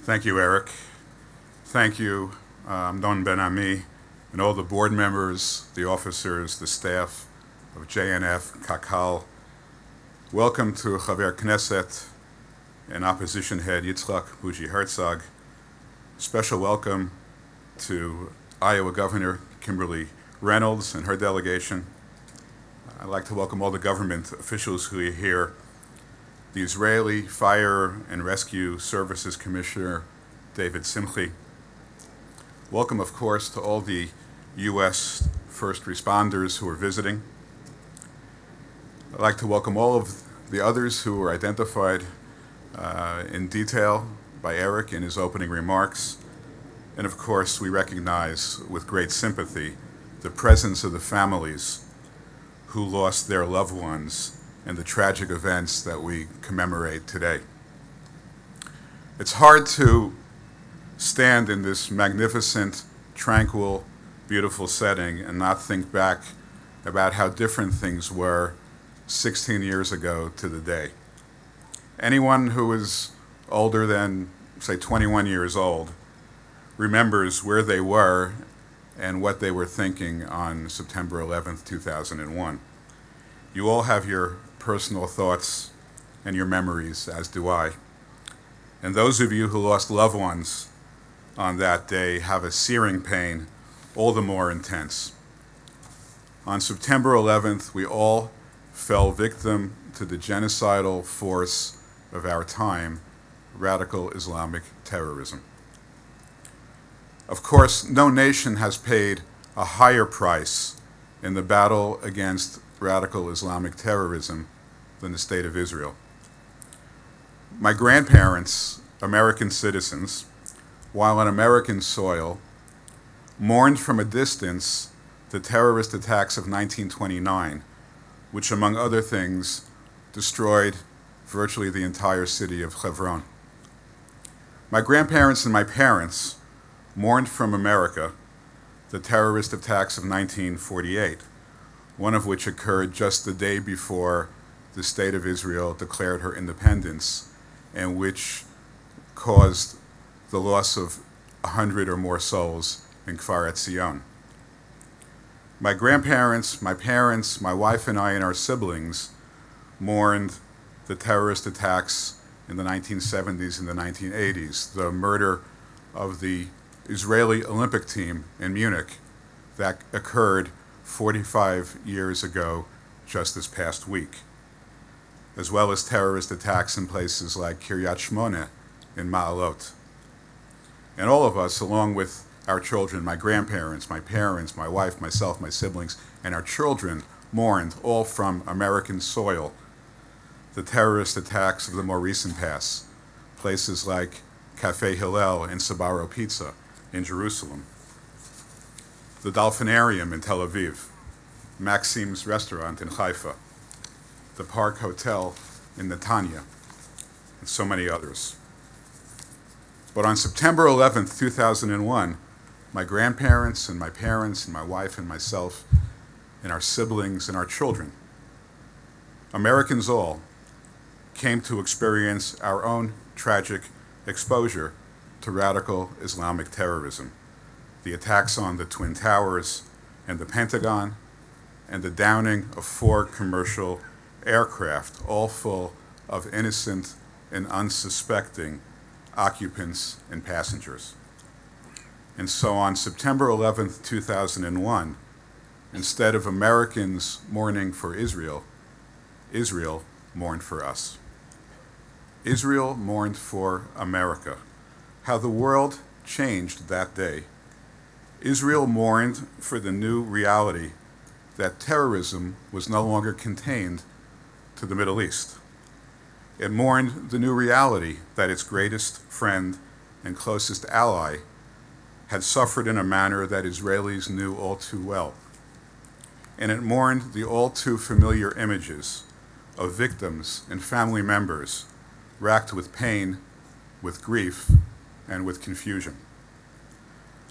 Thank you, Eric. Thank you, Don Ben-Ami, and all the board members, the officers, the staff of JNF, Kakal. Welcome to Chaver Knesset and Opposition Head Yitzchak Bougie Herzog. Special welcome to Iowa Governor Kimberly Reynolds and her delegation. I'd like to welcome all the government officials who are here. The Israeli Fire and Rescue Services Commissioner, David Simchi. Welcome, of course, to all the U.S. first responders who are visiting. I'd like to welcome all of the others who were identified in detail by Eric in his opening remarks. And of course, we recognize with great sympathy the presence of the families who lost their loved ones and the tragic events that we commemorate today. It's hard to stand in this magnificent, tranquil, beautiful setting and not think back about how different things were 16 years ago to the day. Anyone who is older than, say, 21 years old remembers where they were and what they were thinking on September 11th, 2001. You all have your personal thoughts and your memories, as do I. And those of you who lost loved ones on that day have a searing pain, all the more intense. On September 11th, we all fell victim to the genocidal force of our time, radical Islamic terrorism. Of course, no nation has paid a higher price in the battle against radical Islamic terrorism than the State of Israel. My grandparents, American citizens, while on American soil, mourned from a distance the terrorist attacks of 1929, which, among other things, destroyed virtually the entire city of Hebron. My grandparents and my parents mourned from America the terrorist attacks of 1948, one of which occurred just the day before the State of Israel declared her independence, and which caused the loss of 100 or more souls in Kfar Etzion. My grandparents, my parents, my wife and I and our siblings mourned the terrorist attacks in the 1970s and the 1980s, the murder of the Israeli Olympic team in Munich that occurred 45 years ago just this past week, as well as terrorist attacks in places like Kiryat Shmona in Ma'alot. And all of us, along with our children, my grandparents, my parents, my wife, myself, my siblings, and our children, mourned, all from American soil, the terrorist attacks of the more recent past, places like Cafe Hillel and Sbarro Pizza in Jerusalem, the Dolphinarium in Tel Aviv, Maxim's Restaurant in Haifa, the Park Hotel in Netanya, and so many others. But on September 11th, 2001, my grandparents and my parents and my wife and myself and our siblings and our children, Americans all, came to experience our own tragic exposure to radical Islamic terrorism, the attacks on the Twin Towers and the Pentagon, and the downing of 4 commercial aircraft, all full of innocent and unsuspecting occupants and passengers. And so on September 11th, 2001, instead of Americans mourning for Israel, Israel mourned for us. Israel mourned for America. How the world changed that day. Israel mourned for the new reality that terrorism was no longer contained to the Middle East. It mourned the new reality that its greatest friend and closest ally had suffered in a manner that Israelis knew all too well. And it mourned the all too familiar images of victims and family members racked with pain, with grief, and with confusion.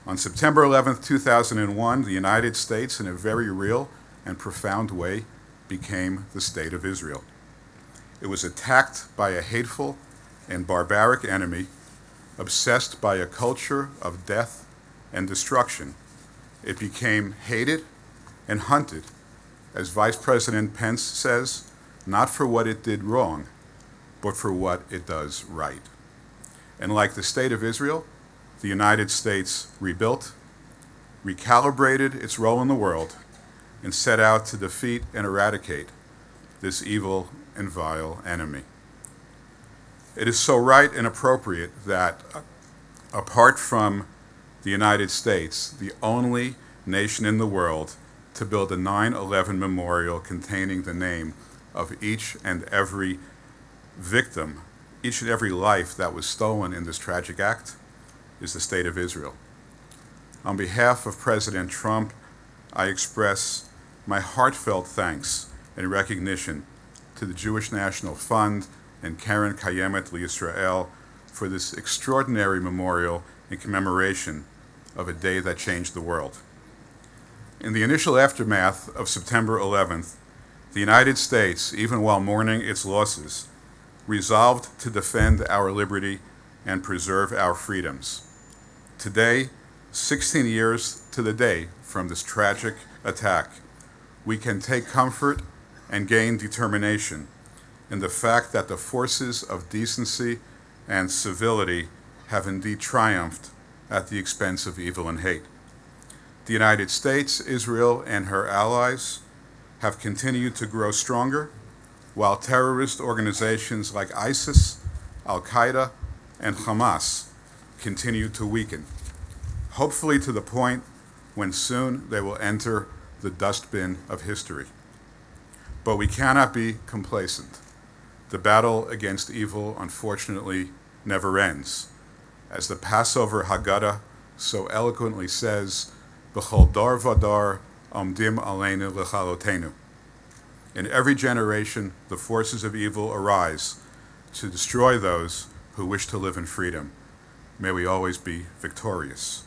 On September 11th, 2001, the United States, in a very real and profound way, became the State of Israel. It was attacked by a hateful and barbaric enemy, obsessed by a culture of death and destruction. It became hated and hunted, as Vice President Pence says, not for what it did wrong, but for what it does right. And like the State of Israel, the United States rebuilt, recalibrated its role in the world, and set out to defeat and eradicate this evil and vile enemy. It is so right and appropriate that, apart from the United States, the only nation in the world to build a 9/11 memorial containing the name of each and every victim, each and every life that was stolen in this tragic act, is the State of Israel. On behalf of President Trump, I express my heartfelt thanks and recognition to the Jewish National Fund and Karen Kayemet LiYisrael for this extraordinary memorial in commemoration of a day that changed the world. In the initial aftermath of September 11th, the United States, even while mourning its losses, resolved to defend our liberty and preserve our freedoms. Today, 16 years to the day from this tragic attack, we can take comfort and gain determination in the fact that the forces of decency and civility have indeed triumphed at the expense of evil and hate. The United States, Israel, and her allies have continued to grow stronger, while terrorist organizations like ISIS, Al-Qaeda, and Hamas continue to weaken, hopefully to the point when soon they will enter the dustbin of history. But we cannot be complacent. The battle against evil, unfortunately, never ends. As the Passover Haggadah so eloquently says, B'chol dar vadar omdim aleinu lechalotenu. In every generation, the forces of evil arise to destroy those who wish to live in freedom. May we always be victorious.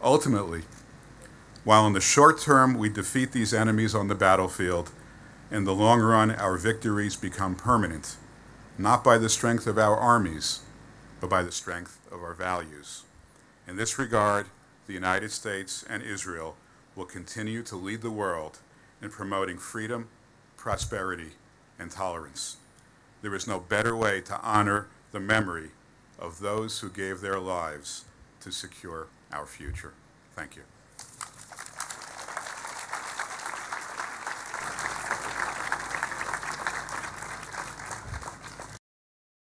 Ultimately, while in the short term we defeat these enemies on the battlefield, in the long run our victories become permanent, not by the strength of our armies, but by the strength of our values. In this regard, the United States and Israel will continue to lead the world in promoting freedom, prosperity, and tolerance. There is no better way to honor the memory of those who gave their lives to secure our future. Thank you.